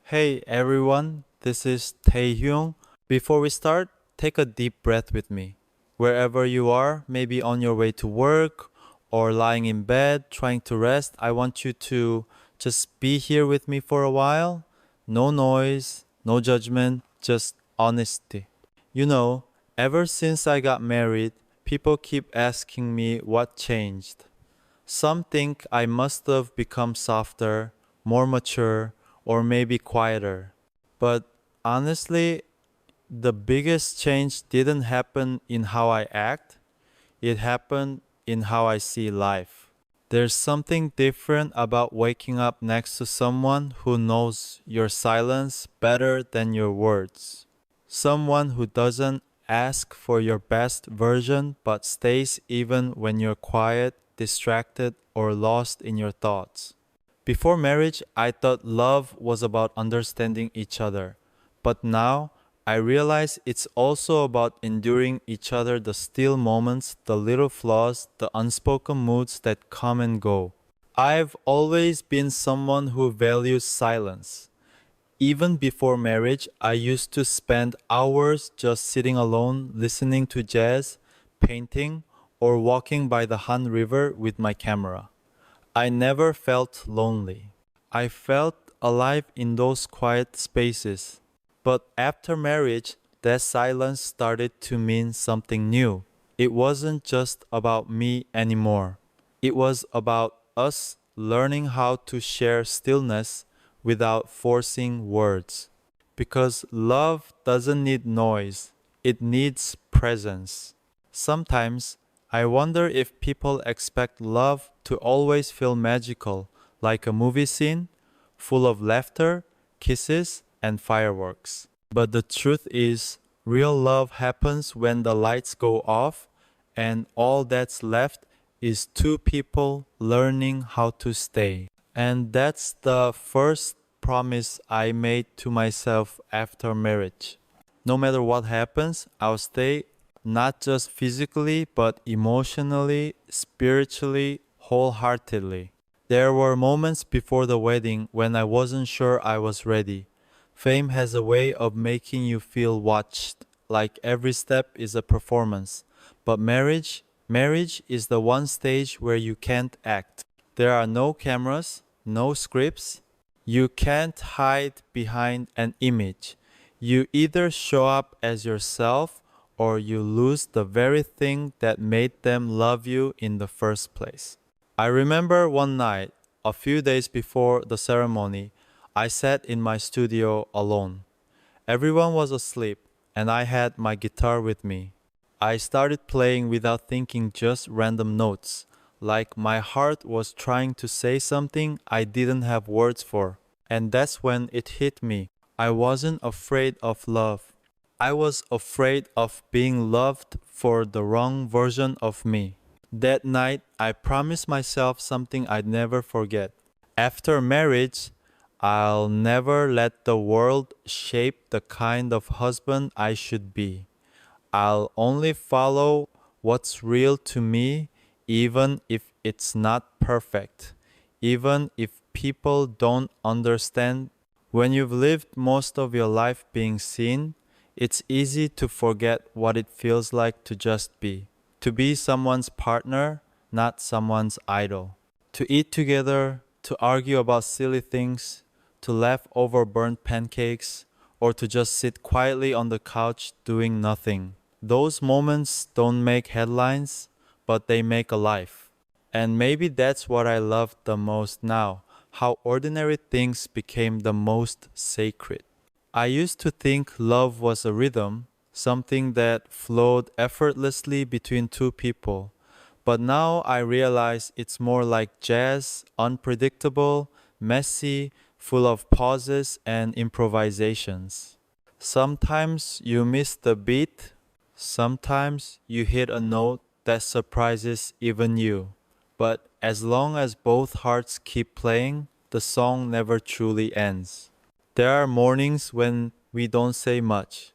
Hey everyone, this is Taehyung. Before we start, take a deep breath with me. Wherever you are, maybe on your way to work or lying in bed trying to rest, I want you to just be here with me for a while. No noise, no judgment, just honesty. You know, ever since I got married, people keep asking me what changed. Some think I must have become softer, more mature, or maybe quieter. But honestly, the biggest change didn't happen in how I act, it happened in how I see life. There's something different about waking up next to someone who knows your silence better than your words. Someone who doesn't ask for your best version but stays even when you're quiet, distracted, or lost in your thoughts. Before marriage, I thought love was about understanding each other. But now, I realize it's also about enduring each other the still moments, the little flaws, the unspoken moods that come and go. I've always been someone who values silence. Even before marriage, I used to spend hours just sitting alone, listening to jazz, painting, or walking by the Han River with my camera. I never felt lonely. I felt alive in those quiet spaces. But after marriage, that silence started to mean something new. It wasn't just about me anymore. It was about us learning how to share stillness without forcing words. Because love doesn't need noise, it needs presence. Sometimes I wonder if people expect love to always feel magical, like a movie scene, full of laughter, kisses, and fireworks. But the truth is, real love happens when the lights go off and all that's left is two people learning how to stay. And that's the first promise I made to myself after marriage. No matter what happens, I'll stay not just physically, but emotionally, spiritually, wholeheartedly. There were moments before the wedding when I wasn't sure I was ready. Fame has a way of making you feel watched, like every step is a performance. But marriage is the one stage where you can't act. There are no cameras, no scripts. You can't hide behind an image. You either show up as yourself or you lose the very thing that made them love you in the first place. I remember one night, a few days before the ceremony, I sat in my studio alone. Everyone was asleep, and I had my guitar with me. I started playing without thinking, just random notes, like my heart was trying to say something I didn't have words for. And that's when it hit me. I wasn't afraid of love. I was afraid of being loved for the wrong version of me. That night, I promised myself something I'd never forget. After marriage, I'll never let the world shape the kind of husband I should be. I'll only follow what's real to me, even if it's not perfect, even if people don't understand. When you've lived most of your life being seen, it's easy to forget what it feels like to just be. To be someone's partner, not someone's idol. To eat together, to argue about silly things, to laugh over burnt pancakes, or to just sit quietly on the couch doing nothing. Those moments don't make headlines, but they make a life. And maybe that's what I love the most now, how ordinary things became the most sacred. I used to think love was a rhythm, something that flowed effortlessly between two people. But now I realize it's more like jazz, unpredictable, messy, full of pauses and improvisations. Sometimes you miss the beat, sometimes you hit a note that surprises even you. But as long as both hearts keep playing, the song never truly ends. There are mornings when we don't say much.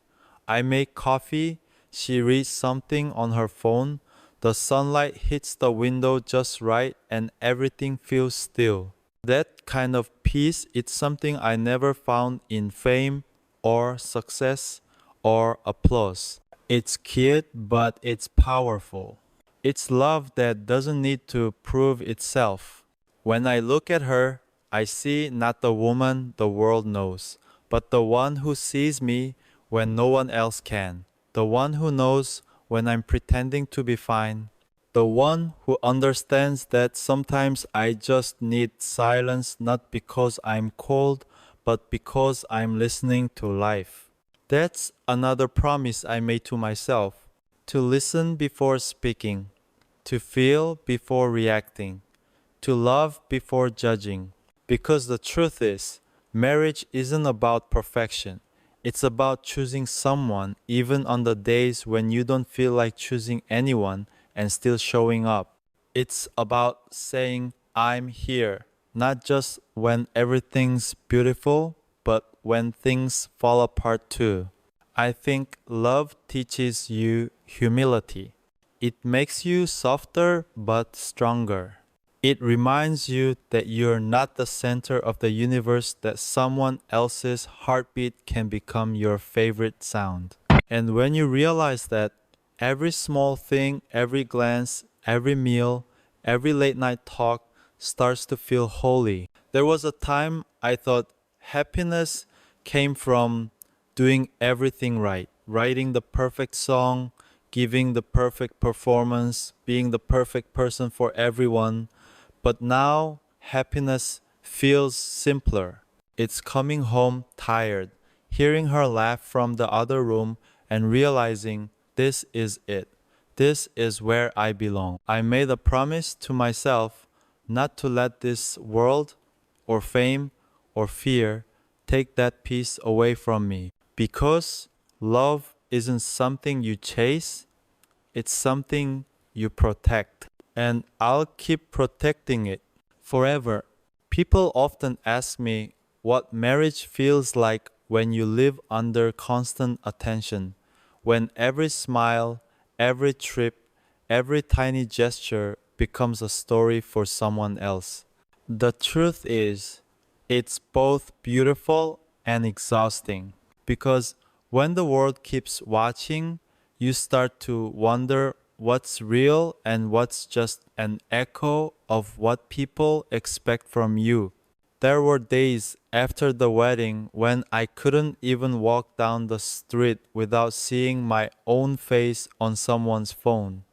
I make coffee, she reads something on her phone, the sunlight hits the window just right, and everything feels still. That kind of peace, it's something I never found in fame or success or applause. It's cute, but it's powerful. It's love that doesn't need to prove itself. When I look at her, I see not the woman the world knows, but the one who sees me when no one else can. The one who knows when I'm pretending to be fine. The one who understands that sometimes I just need silence not because I'm cold, but because I'm listening to life. That's another promise I made to myself, to listen before speaking, to feel before reacting, to love before judging. Because the truth is, marriage isn't about perfection. It's about choosing someone even on the days when you don't feel like choosing anyone and still showing up. It's about saying, I'm here, not just when everything's beautiful, but when things fall apart too. I think love teaches you humility. It makes you softer but stronger. It reminds you that you're not the center of the universe, that someone else's heartbeat can become your favorite sound. And when you realize that, every small thing, every glance, every meal, every late night talk starts to feel holy. There was a time I thought happiness came from doing everything right, writing the perfect song, giving the perfect performance, being the perfect person for everyone. But now happiness feels simpler. It's coming home tired, hearing her laugh from the other room, and realizing this is it. This is where I belong. I made a promise to myself not to let this world or fame or fear take that peace away from me. Because love isn't something you chase, it's something you protect. And I'll keep protecting it forever. People often ask me what marriage feels like when you live under constant attention, when every smile, every trip, every tiny gesture becomes a story for someone else. The truth is, it's both beautiful and exhausting because when the world keeps watching, you start to wonder what's real and what's just an echo of what people expect from you. There were days after the wedding when I couldn't even walk down the street without seeing my own face on someone's phone.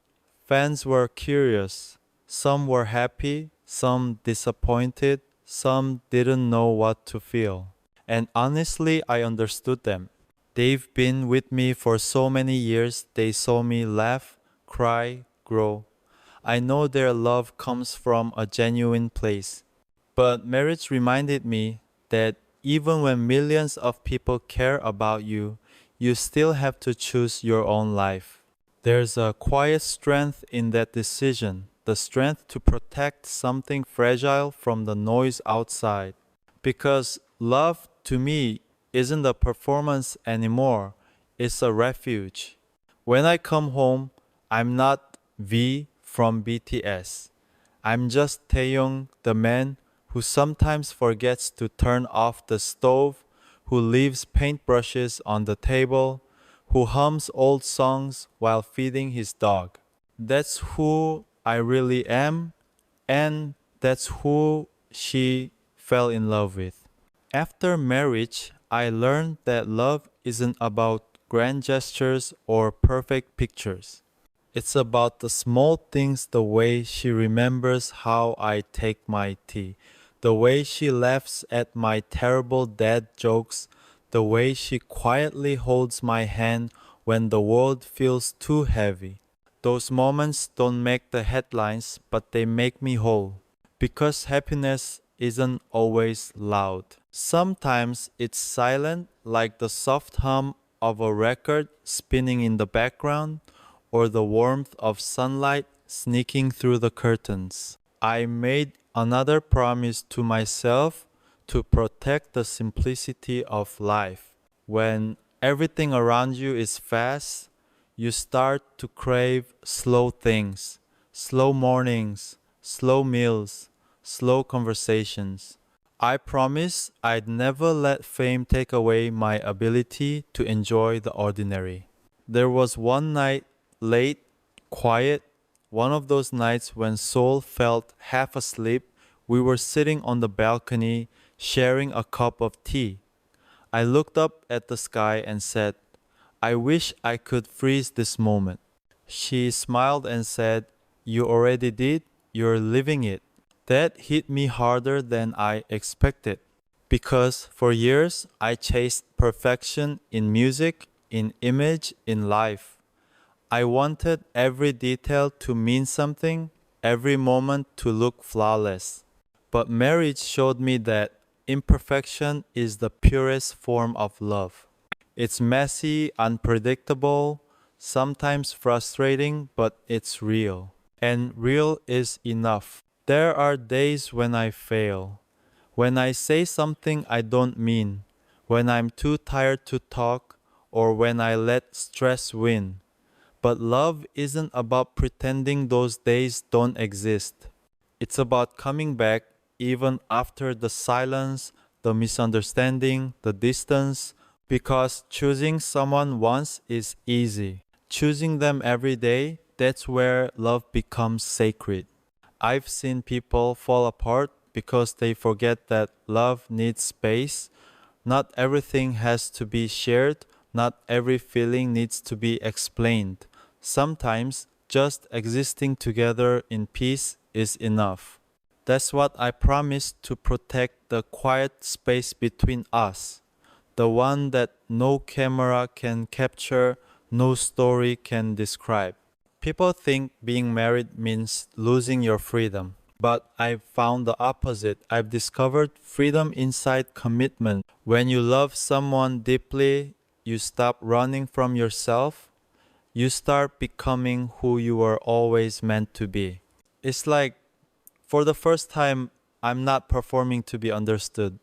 Fans were curious. Some were happy, some disappointed, some didn't know what to feel. And honestly, I understood them. They've been with me for so many years, they saw me laugh, cry, grow. I know their love comes from a genuine place. But marriage reminded me that even when millions of people care about you, you still have to choose your own life. There's a quiet strength in that decision, the strength to protect something fragile from the noise outside. Because love, to me, isn't a performance anymore, it's a refuge. When I come home, I'm not V from BTS. I'm just Taehyung, the man who sometimes forgets to turn off the stove, who leaves paintbrushes on the table, who hums old songs while feeding his dog. That's who I really am, and that's who she fell in love with. After marriage, I learned that love isn't about grand gestures or perfect pictures. It's about the small things, the way she remembers how I take my tea, the way she laughs at my terrible dad jokes, the way she quietly holds my hand when the world feels too heavy. Those moments don't make the headlines, but they make me whole. Because happiness isn't always loud. Sometimes it's silent, like the soft hum of a record spinning in the background, or the warmth of sunlight sneaking through the curtains. I made another promise to myself to protect the simplicity of life. When everything around you is fast, you start to crave slow things, slow mornings, slow meals, slow conversations. I promise I'd never let fame take away my ability to enjoy the ordinary. There was one night, late, quiet, one of those nights when Seoul felt half asleep. We were sitting on the balcony, sharing a cup of tea. I looked up at the sky and said, I wish I could freeze this moment. She smiled and said, You already did, you're living it. That hit me harder than I expected. Because for years, I chased perfection in music, in image, in life. I wanted every detail to mean something, every moment to look flawless. But marriage showed me that imperfection is the purest form of love. It's messy, unpredictable, sometimes frustrating, but it's real. And real is enough. There are days when I fail, when I say something I don't mean, when I'm too tired to talk, or when I let stress win. But love isn't about pretending those days don't exist. It's about coming back even after the silence, the misunderstanding, the distance, because choosing someone once is easy. Choosing them every day, that's where love becomes sacred. I've seen people fall apart because they forget that love needs space. Not everything has to be shared, not every feeling needs to be explained. Sometimes just existing together in peace is enough. That's what I promise to protect the quiet space between us, the one that no camera can capture, no story can describe. People think being married means losing your freedom. But I've found the opposite. I've discovered freedom inside commitment. When you love someone deeply, you stop running from yourself. You start becoming who you were always meant to be. It's like, for the first time, I'm not performing to be understood.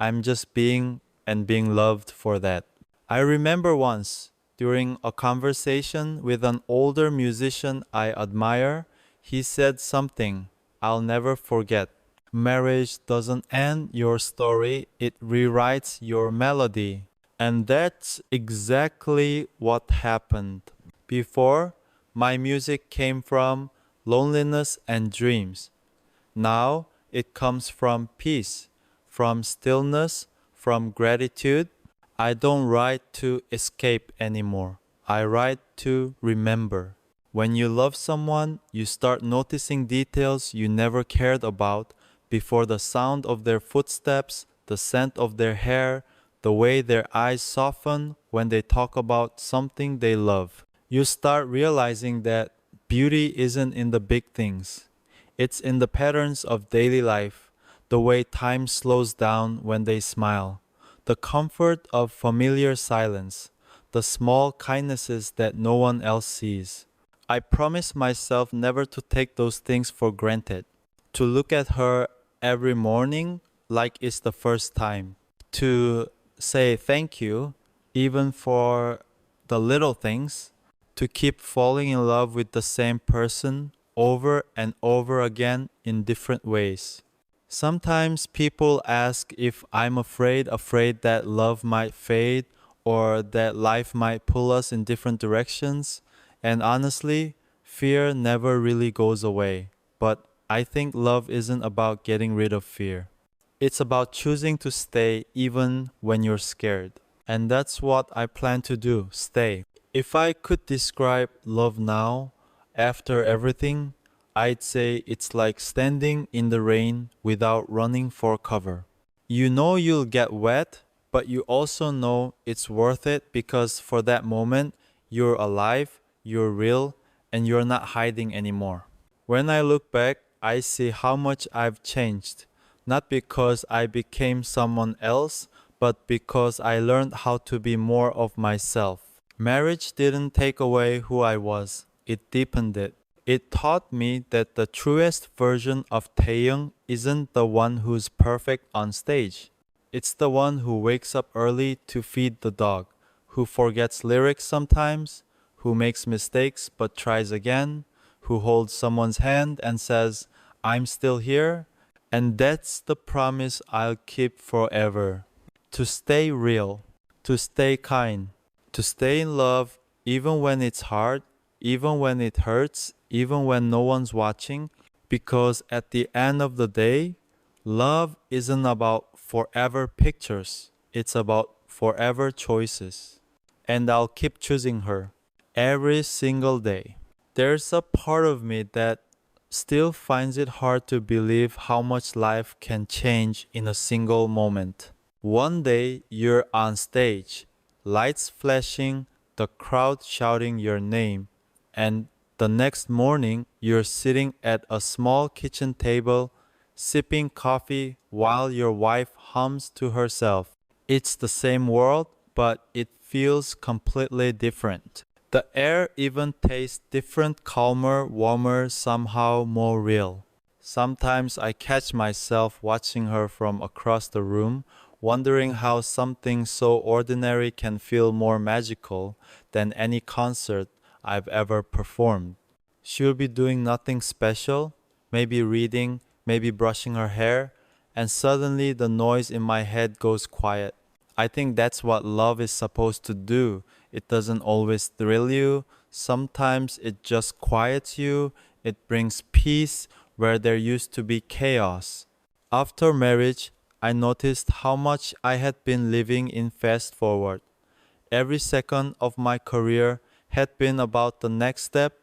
I'm just being and being loved for that. I remember once, during a conversation with an older musician I admire, he said something I'll never forget. Marriage doesn't end your story, it rewrites your melody. And that's exactly what happened. Before, my music came from loneliness and dreams. Now, it comes from peace, from stillness, from gratitude. I don't write to escape anymore. I write to remember. When you love someone, you start noticing details you never cared about before: the sound of their footsteps, the scent of their hair, the way their eyes soften when they talk about something they love. You start realizing that beauty isn't in the big things. It's in the patterns of daily life, the way time slows down when they smile, the comfort of familiar silence, the small kindnesses that no one else sees. I promise myself never to take those things for granted, to look at her every morning like it's the first time, to say thank you even for the little things, to keep falling in love with the same person over and over again in different ways. Sometimes people ask if I'm afraid that love might fade or that life might pull us in different directions. And honestly, fear never really goes away. But I think love isn't about getting rid of fear. It's about choosing to stay even when you're scared. And that's what I plan to do, stay. If I could describe love now, after everything, I'd say it's like standing in the rain without running for cover. You know you'll get wet, but you also know it's worth it because for that moment, you're alive, you're real, and you're not hiding anymore. When I look back, I see how much I've changed, not because I became someone else, but because I learned how to be more of myself. Marriage didn't take away who I was, it deepened it. It taught me that the truest version of Taehyung isn't the one who's perfect on stage. It's the one who wakes up early to feed the dog, who forgets lyrics sometimes, who makes mistakes but tries again, who holds someone's hand and says, I'm still here. And that's the promise I'll keep forever. To stay real, to stay kind, to stay in love even when it's hard, even when it hurts, even when no one's watching. Because at the end of the day, love isn't about forever pictures, it's about forever choices. And I'll keep choosing her every single day. There's a part of me that still finds it hard to believe how much life can change in a single moment. One day you're on stage, lights flashing, the crowd shouting your name, and the next morning you're sitting at a small kitchen table, sipping coffee while your wife hums to herself. It's the same world, but it feels completely different. The air even tastes different, calmer, warmer, somehow more real. Sometimes I catch myself watching her from across the room, wondering how something so ordinary can feel more magical than any concert I've ever performed. She'll be doing nothing special, maybe reading, maybe brushing her hair, and suddenly the noise in my head goes quiet. I think that's what love is supposed to do. It doesn't always thrill you. Sometimes it just quiets you. It brings peace where there used to be chaos. After marriage, I noticed how much I had been living in fast forward. Every second of my career had been about the next step,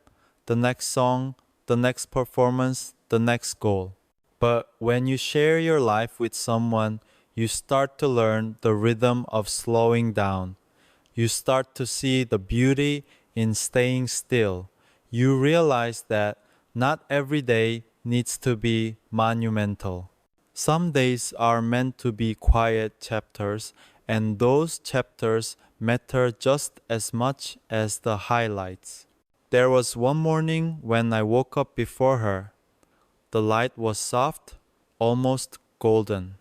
the next song, the next performance, the next goal. But when you share your life with someone, you start to learn the rhythm of slowing down. You start to see the beauty in staying still. You realize that not every day needs to be monumental. Some days are meant to be quiet chapters, and those chapters matter just as much as the highlights. There was one morning when I woke up before her. The light was soft, almost golden.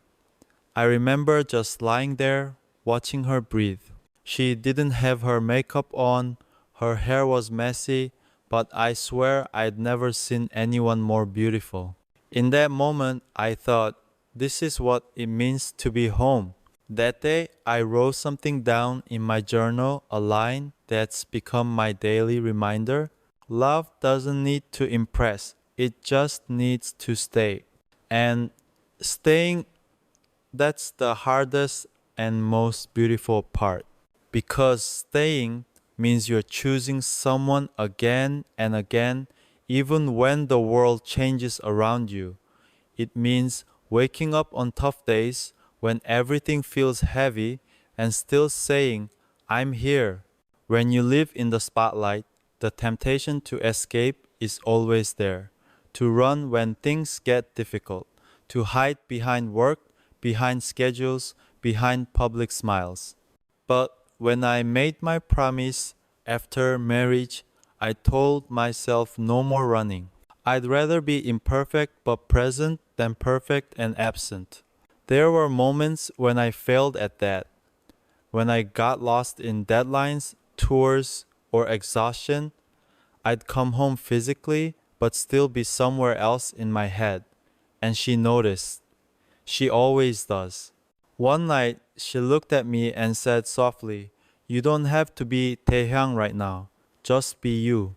I remember just lying there, watching her breathe. She didn't have her makeup on, her hair was messy, but I swear I'd never seen anyone more beautiful. In that moment, I thought, this is what it means to be home. That day, I wrote something down in my journal, a line that's become my daily reminder. Love doesn't need to impress, it just needs to stay. And staying, that's the hardest and most beautiful part. Because staying means you're choosing someone again and again, even when the world changes around you. It means waking up on tough days when everything feels heavy and still saying, I'm here. When you live in the spotlight, the temptation to escape is always there. To run when things get difficult. To hide behind work, behind schedules, behind public smiles. But when I made my promise after marriage, I told myself no more running. I'd rather be imperfect but present than perfect and absent. There were moments when I failed at that, when I got lost in deadlines, tours, or exhaustion. I'd come home physically but still be somewhere else in my head. And she noticed. She always does. One night, she looked at me and said softly, you don't have to be Taehyung right now. Just be you.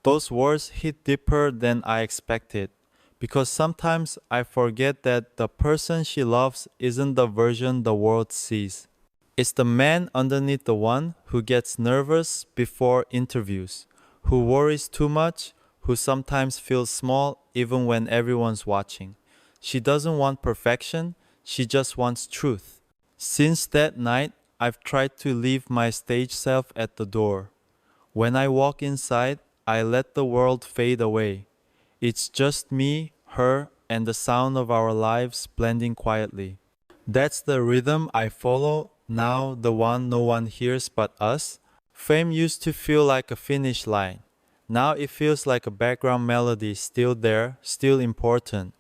Those words hit deeper than I expected. Because sometimes I forget that the person she loves isn't the version the world sees. It's the man underneath, the one who gets nervous before interviews, who worries too much, who sometimes feels small even when everyone's watching. She doesn't want perfection, she just wants truth. Since that night, I've tried to leave my stage self at the door. When I walk inside, I let the world fade away. It's just me, her, and the sound of our lives blending quietly. That's the rhythm I follow, now the one no one hears but us. Fame used to feel like a finish line. Now it feels like a background melody, still there, still important,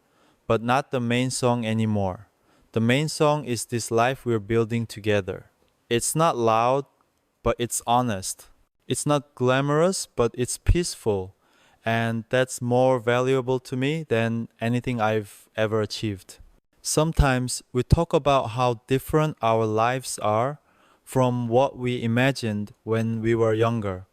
but not the main song anymore. The main song is this life we're building together. It's not loud, but it's honest. It's not glamorous, but it's peaceful. And that's more valuable to me than anything I've ever achieved. Sometimes we talk about how different our lives are from what we imagined when we were younger.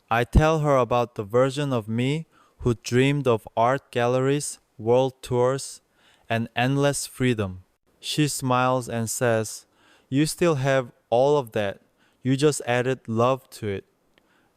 I tell her about the version of me who dreamed of art galleries, world tours, and endless freedom. She smiles and says, "You still have all of that. You just added love to it."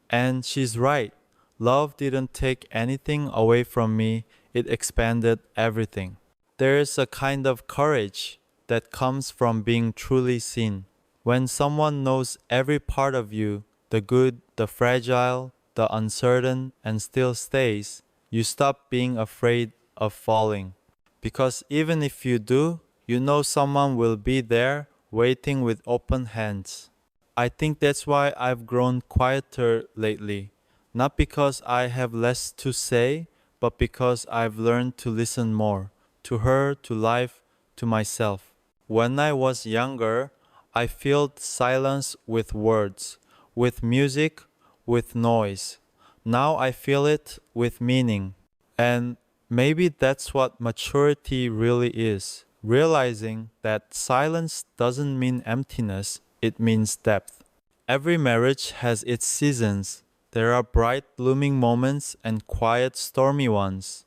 And she's right. Love didn't take anything away from me, it expanded everything. There is a kind of courage that comes from being truly seen. When someone knows every part of you, the good, the fragile, the uncertain, and still stays, you stop being afraid of falling. Because even if you do, you know someone will be there waiting with open hands. I think that's why I've grown quieter lately. Not because I have less to say, but because I've learned to listen more to her, to life, to myself. When I was younger, I filled silence with words, with music, with noise. Now I feel it with meaning. And maybe that's what maturity really is, realizing that silence doesn't mean emptiness, it means depth. Every marriage has its seasons. There are bright, blooming moments and quiet, stormy ones.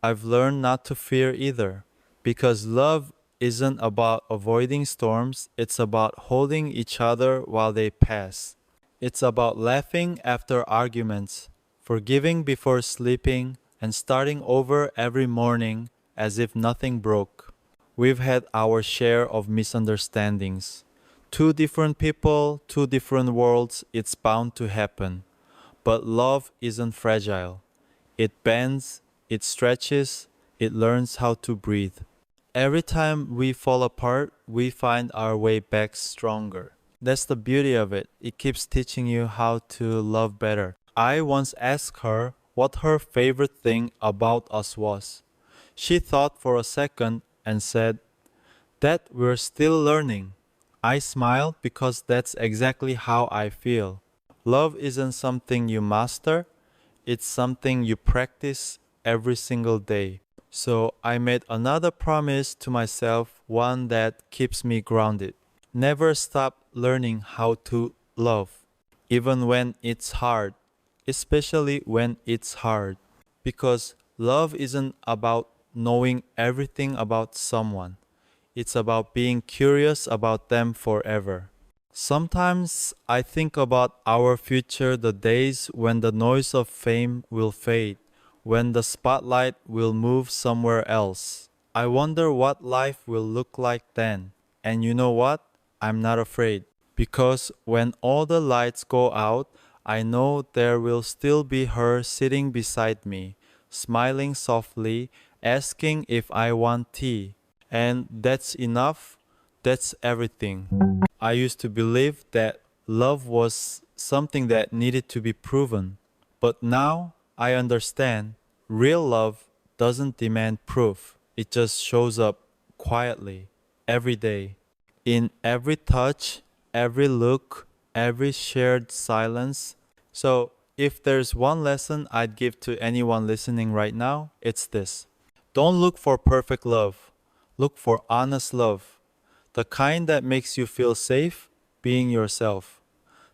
I've learned not to fear either, because love isn't about avoiding storms, it's about holding each other while they pass. It's about laughing after arguments, forgiving before sleeping, and starting over every morning as if nothing broke. We've had our share of misunderstandings. Two different people, two different worlds, it's bound to happen. But love isn't fragile. It bends, it stretches, it learns how to breathe. Every time we fall apart, we find our way back stronger. That's the beauty of it. It keeps teaching you how to love better. I once asked her what her favorite thing about us was. She thought for a second and said, "That we're still learning." I smiled because that's exactly how I feel. Love isn't something you master, it's something you practice every single day. So I made another promise to myself, one that keeps me grounded. Never stop learning how to love, even when it's hard, especially when it's hard. Because love isn't about knowing everything about someone, it's about being curious about them forever. Sometimes I think about our future, the days when the noise of fame will fade, when the spotlight will move somewhere else. I wonder what life will look like then. And you know what? I'm not afraid. Because when all the lights go out, I know there will still be her sitting beside me, smiling softly, asking if I want tea. And that's enough. That's everything. I used to believe that love was something that needed to be proven. But now I understand real love doesn't demand proof, it just shows up quietly every day. In every touch, every look, every shared silence. So, if there's one lesson I'd give to anyone listening right now, it's this: don't look for perfect love, look for honest love. The kind that makes you feel safe being yourself.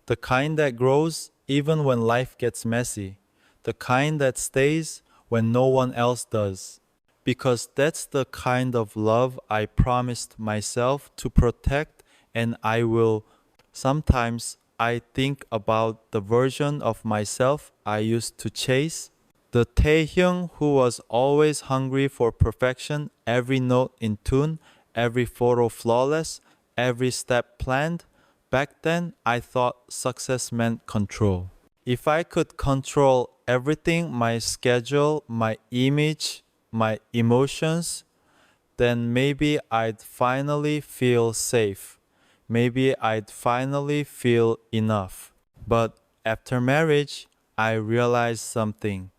The kind that grows even when life gets messy. The kind that stays when no one else does. Because that's the kind of love I promised myself to protect, and I will. Sometimes I think about the version of myself I used to chase. The Taehyung who was always hungry for perfection, every note in tune, every photo flawless, every step planned. Back then, I thought success meant control. If I could control everything, my schedule, my image, my emotions, then maybe I'd finally feel safe. Maybe I'd finally feel enough. But after marriage, I realized something.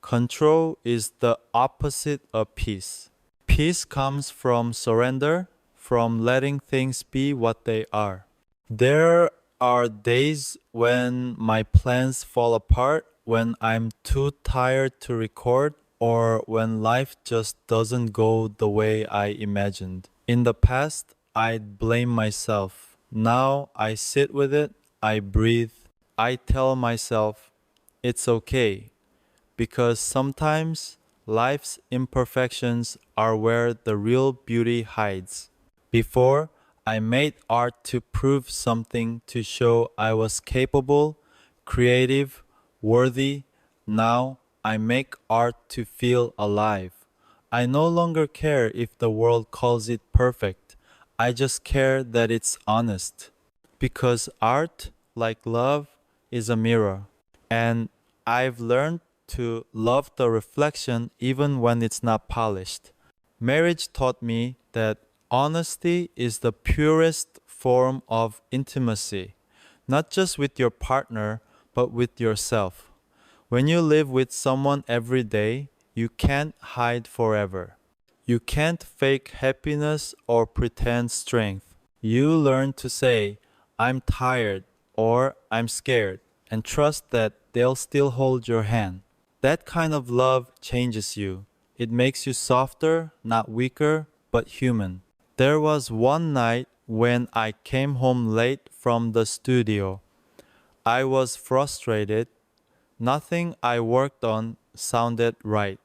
Control is the opposite of peace. Peace comes from surrender, from letting things be what they are. There are days when my plans fall apart when I'm too tired to record or when life just doesn't go the way I imagined. In the past, I'd blame myself. Now I sit with it, I breathe, I tell myself it's okay because sometimes life's imperfections are where the real beauty hides. Before, I made art to prove something, to show I was capable, creative, worthy. Now, I make art to feel alive. I no longer care if the world calls it perfect. I just care that it's honest. Because art, like love, is a mirror. And I've learned to love the reflection even when it's not polished. Marriage taught me that honesty is the purest form of intimacy, not just with your partner, but with yourself. When you live with someone every day, you can't hide forever. You can't fake happiness or pretend strength. You learn to say, I'm tired or I'm scared, and trust that they'll still hold your hand. That kind of love changes you. It makes you softer, not weaker, but human. There was one night when I came home late from the studio. I was frustrated. Nothing I worked on sounded right.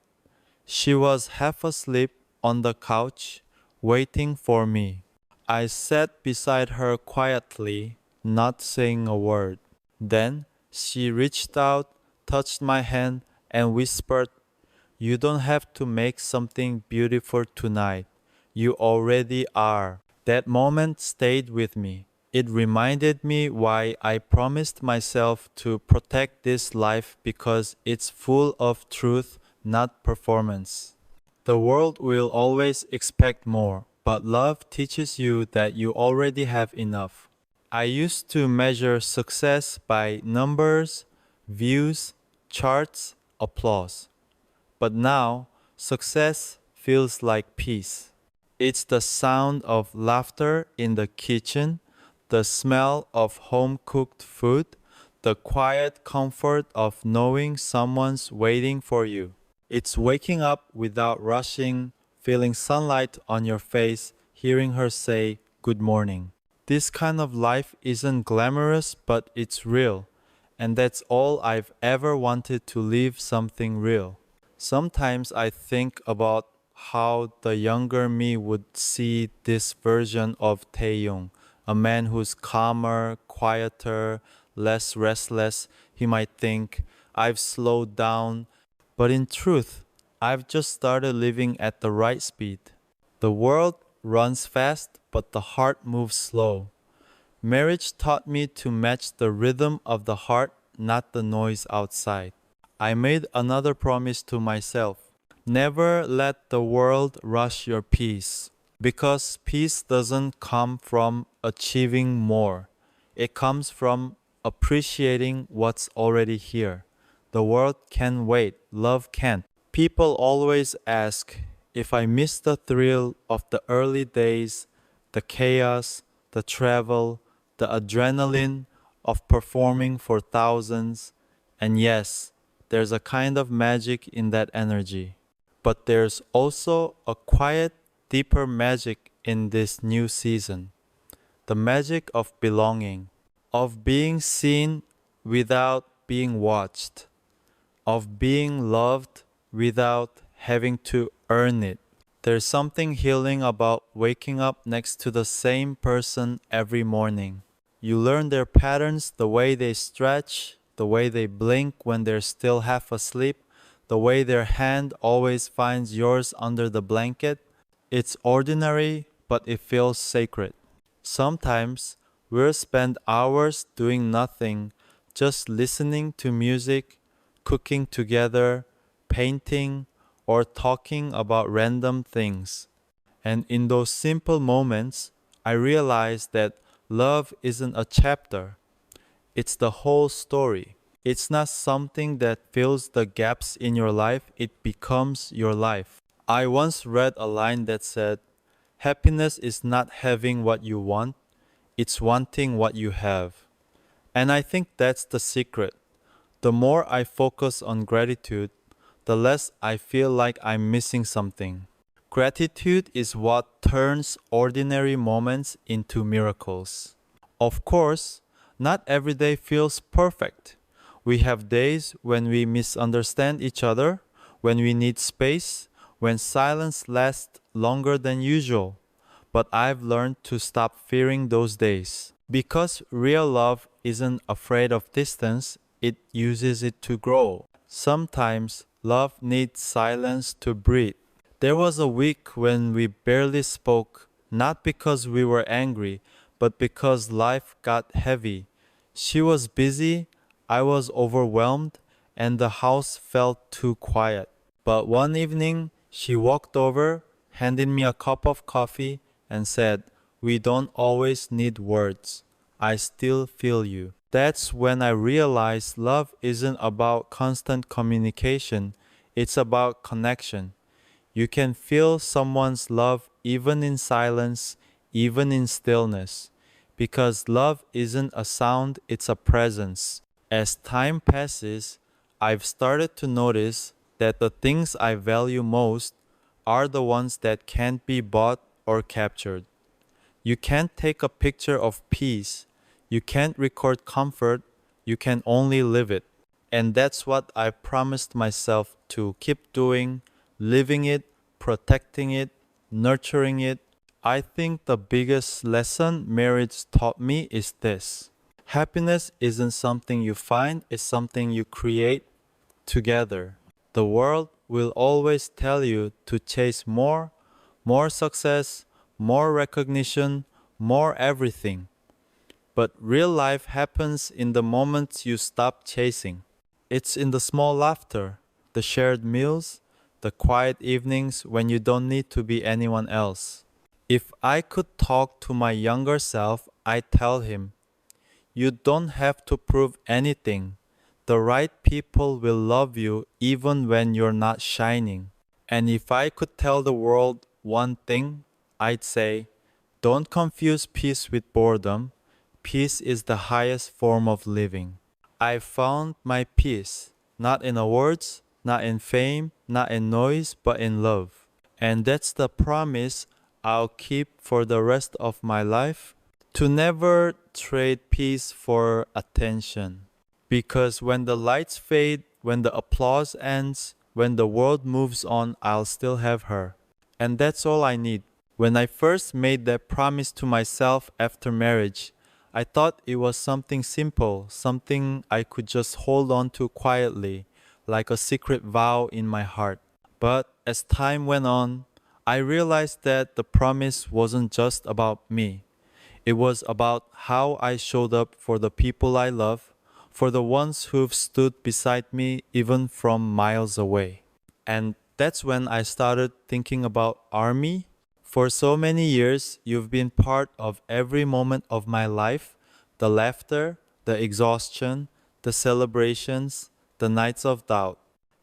She was half asleep on the couch, waiting for me. I sat beside her quietly, not saying a word. Then she reached out, touched my hand, and whispered, You don't have to make something beautiful tonight. You already are. That moment stayed with me. It reminded me why I promised myself to protect this life because it's full of truth, not performance. The world will always expect more, but love teaches you that you already have enough. I used to measure success by numbers, views, charts, applause. But now, success feels like peace. It's the sound of laughter in the kitchen, the smell of home cooked food, the quiet comfort of knowing someone's waiting for you. It's waking up without rushing, feeling sunlight on your face, hearing her say, Good morning. This kind of life isn't glamorous, but it's real. And that's all I've ever wanted, to live something real. Sometimes I think about how the younger me would see this version of Taehyung, a man who's calmer, quieter, less restless. He might think, I've slowed down, but in truth, I've just started living at the right speed. The world runs fast, but the heart moves slow. Marriage taught me to match the rhythm of the heart, not the noise outside. I made another promise to myself. Never let the world rush your peace. Because peace doesn't come from achieving more. It comes from appreciating what's already here. The world can wait, love can't. People always ask if I miss the thrill of the early days, the chaos, the travel, the adrenaline of performing for thousands. And yes, there's a kind of magic in that energy. But there's also a quiet, deeper magic in this new season. The magic of belonging, of being seen without being watched, of being loved without having to earn it. There's something healing about waking up next to the same person every morning. You learn their patterns, the way they stretch, the way they blink when they're still half asleep, the way their hand always finds yours under the blanket. It's ordinary, but it feels sacred. Sometimes we'll spend hours doing nothing, just listening to music, cooking together, painting, or talking about random things. And in those simple moments, I realize that love isn't a chapter, it's the whole story. It's not something that fills the gaps in your life, it becomes your life. I once read a line that said, Happiness is not having what you want, it's wanting what you have. And I think that's the secret. The more I focus on gratitude, the less I feel like I'm missing something. Gratitude is what turns ordinary moments into miracles. Of course, not every day feels perfect. We have days when we misunderstand each other, when we need space, when silence lasts longer than usual. But I've learned to stop fearing those days. Because real love isn't afraid of distance, it uses it to grow. Sometimes love needs silence to breathe. There was a week when we barely spoke, not because we were angry, but because life got heavy. She was busy, I was overwhelmed, and the house felt too quiet. But one evening, she walked over, handed me a cup of coffee, and said, "We don't always need words. I still feel you." That's when I realized love isn't about constant communication, it's about connection. You can feel someone's love even in silence, even in stillness. Because love isn't a sound, it's a presence. As time passes, I've started to notice that the things I value most are the ones that can't be bought or captured. You can't take a picture of peace. You can't record comfort. You can only live it. And that's what I promised myself to keep doing, living it, protecting it, nurturing it. I think the biggest lesson marriage taught me is this: happiness isn't something you find, it's something you create together. The world will always tell you to chase more, more success, more recognition, more everything. But real life happens in the moments you stop chasing. It's in the small laughter, the shared meals, the quiet evenings when you don't need to be anyone else. If I could talk to my younger self, I'd tell him, "You don't have to prove anything. The right people will love you even when you're not shining." And if I could tell the world one thing, I'd say, don't confuse peace with boredom. Peace is the highest form of living. I found my peace, not in words, not in fame, not in noise, but in love. And that's the promise I'll keep for the rest of my life, to never trade peace for attention. Because when the lights fade, when the applause ends, when the world moves on, I'll still have her. And that's all I need. When I first made that promise to myself after marriage, I thought it was something simple, something I could just hold on to quietly, like a secret vow in my heart. But as time went on, I realized that the promise wasn't just about me. It was about how I showed up for the people I love, for the ones who've stood beside me even from miles away. And that's when I started thinking about ARMY. For so many years, you've been part of every moment of my life: the laughter, the exhaustion, the celebrations, the nights of doubt.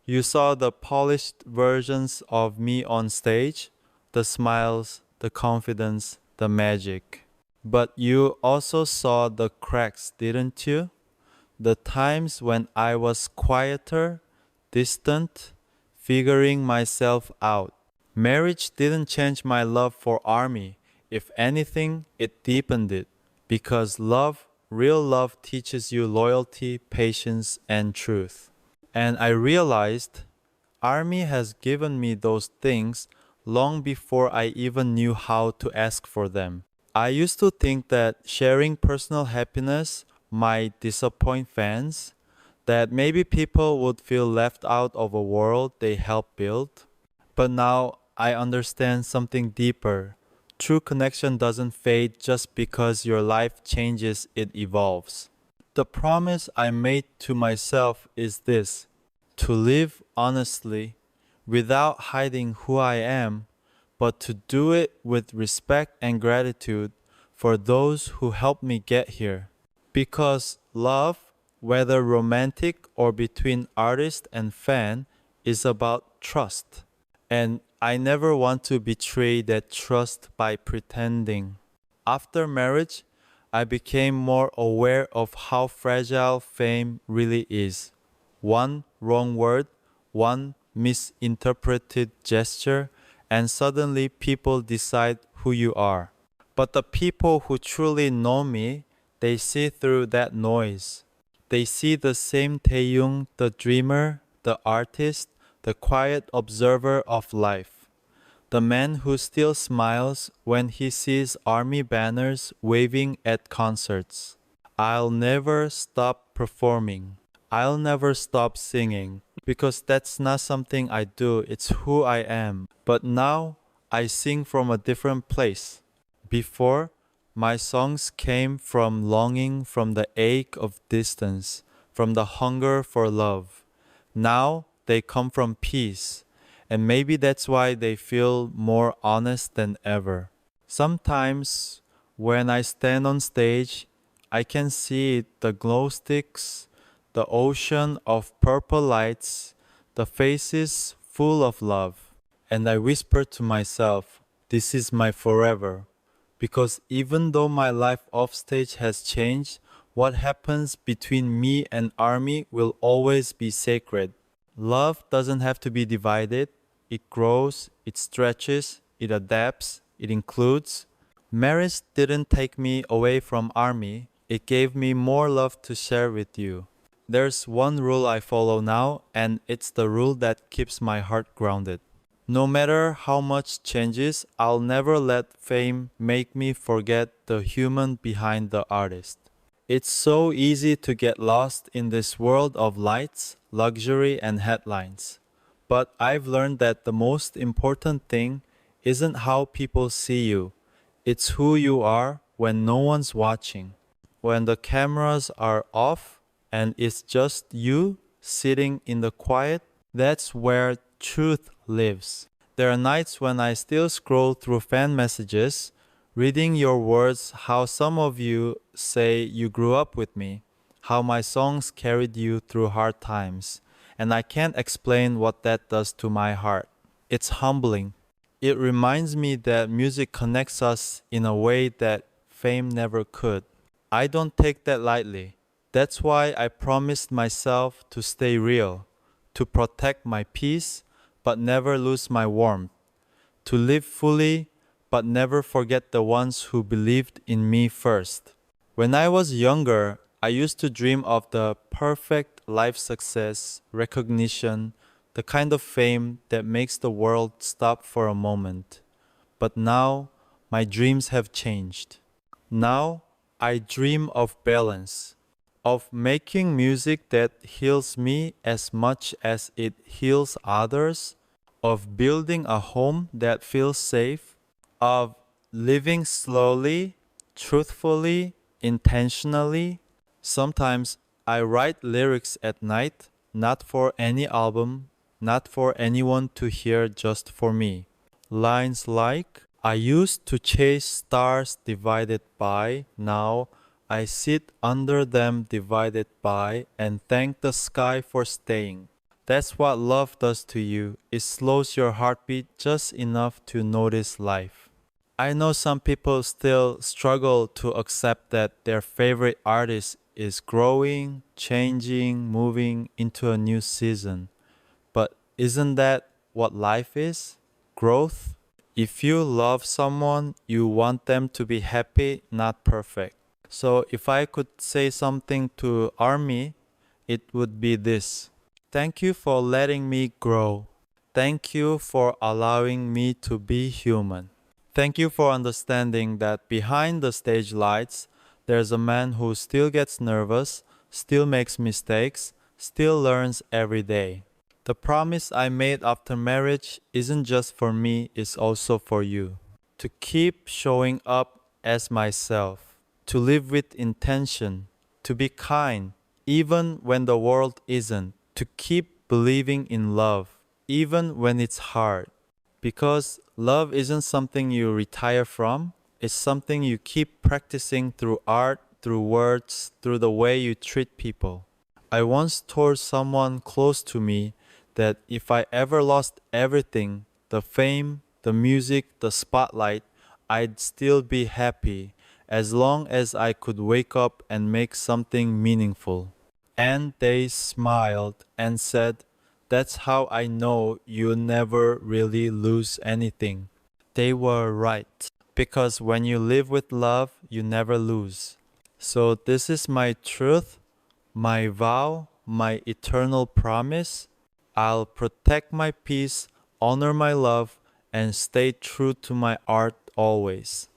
You saw the polished versions of me on stage, the smiles, the confidence, the magic. But you also saw the cracks, didn't you? The times when I was quieter, distant, figuring myself out. Marriage didn't change my love for ARMY. If anything, it deepened it. Because love, real love, teaches you loyalty, patience, and truth. And I realized ARMY has given me those things long before I even knew how to ask for them. I used to think that sharing personal happiness might disappoint fans, that maybe people would feel left out of a world they helped build. But now I understand something deeper. True connection doesn't fade just because your life changes, it evolves. The promise I made to myself is this: to live honestly, without hiding who I am, but to do it with respect and gratitude for those who helped me get here. Because love, whether romantic or between artist and fan, is about trust. And I never want to betray that trust by pretending. After marriage, I became more aware of how fragile fame really is. one wrong word, one misinterpreted gesture, and suddenly people decide who you are. But the people who truly know me, they see through that noise. They see the same Taehyung, the dreamer, the artist, the quiet observer of life. The man who still smiles when he sees army banners waving at concerts. I'll never stop performing. I'll never stop singing because that's not something I do, it's who I am. But now I sing from a different place. Before, my songs came from longing, from the ache of distance, from the hunger for love. Now they come from peace, and maybe that's why they feel more honest than ever. Sometimes, when I stand on stage, I can see it, the glow sticks, the ocean of purple lights, the faces full of love. And I whisper to myself, this is my forever. Because even though my life offstage has changed, what happens between me and ARMY will always be sacred. Love doesn't have to be divided. It grows, it stretches, it adapts, it includes. Marriage didn't take me away from ARMY. It gave me more love to share with you. There's one rule I follow now, and it's the rule that keeps my heart grounded. No matter how much changes, I'll never let fame make me forget the human behind the artist. It's so easy to get lost in this world of lights, luxury, and headlines. But I've learned that the most important thing isn't how people see you, it's who you are when no one's watching. When the cameras are off and it's just you sitting in the quiet, that's where truth lives. There are nights when I still scroll through fan messages, reading your words, how some of you say you grew up with me, how my songs carried you through hard times, and I can't explain what that does to my heart. It's humbling. It reminds me that music connects us in a way that fame never could. I don't take that lightly. That's why I promised myself to stay real, to protect my peace, but never lose my warmth, to live fully, but never forget the ones who believed in me first. When I was younger, I used to dream of the perfect life success, recognition, the kind of fame that makes the world stop for a moment. But now, my dreams have changed. Now, I dream of balance, of making music that heals me as much as it heals others, of building a home that feels safe, of living slowly, truthfully, intentionally. Sometimes I write lyrics at night, not for any album, not for anyone to hear, just for me. Lines like, I used to chase stars divided by, now I sit under them divided by and thank the sky for staying. That's what love does to you. It slows your heartbeat just enough to notice life. I know some people still struggle to accept that their favorite artist is growing, changing, moving into a new season. But isn't that what life is? Growth? If you love someone, you want them to be happy, not perfect. So if I could say something to ARMY, it would be this. Thank you for letting me grow. Thank you for allowing me to be human. Thank you for understanding that behind the stage lights, there's a man who still gets nervous, still makes mistakes, still learns every day. The promise I made after marriage isn't just for me, it's also for you. To keep showing up as myself, to live with intention, to be kind, even when the world isn't, to keep believing in love, even when it's hard. Because love isn't something you retire from, it's something you keep practicing through art, through words, through the way you treat people. I once told someone close to me that if I ever lost everything, the fame, the music, the spotlight, I'd still be happy as long as I could wake up and make something meaningful. And they smiled and said, "That's how I know you never really lose anything." They were right, because when you live with love, you never lose. So, this is my truth, my vow, my eternal promise. I'll protect my peace, honor my love, and stay true to my art always.